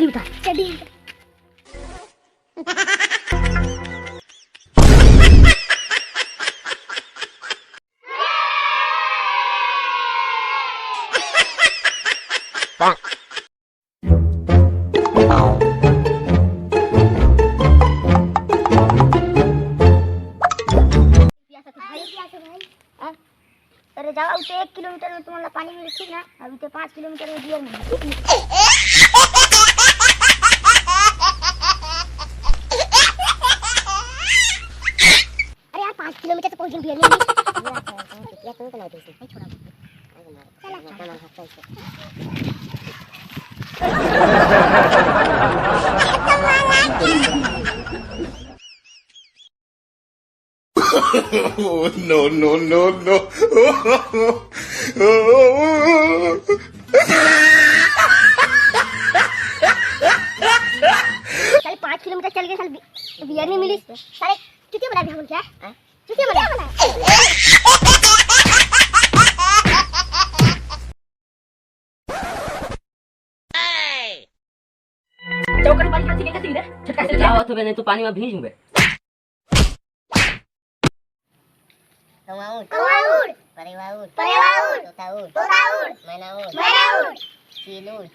जल्दी उतार जल्दी। अरे जाओ उसे 1 किलोमीटर में तुम्हारा पानी मिले ठीक ना, अभी तो 5 किलोमीटर में बियर में। अरे यार 5 किलोमीटर से पहुंच गए बियर में। या तो नहीं थी नहीं छोड़ा। No, no, no, no. साले 5 किलोमीटर चल गए, साले बियर नहीं मिली। साले चुतिया बना दिया हम क्या? चुतिया बना। चौकट पानी का सीधे सीधे छटका से जाओ तो नहीं तो पानी में भींज होंगे। कवाउड़ परेवाउड़ तोताउड़ मैनाउड़ चीलूड़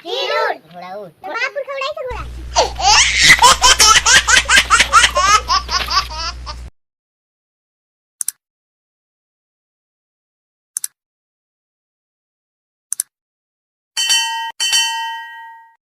घोड़ाउड़।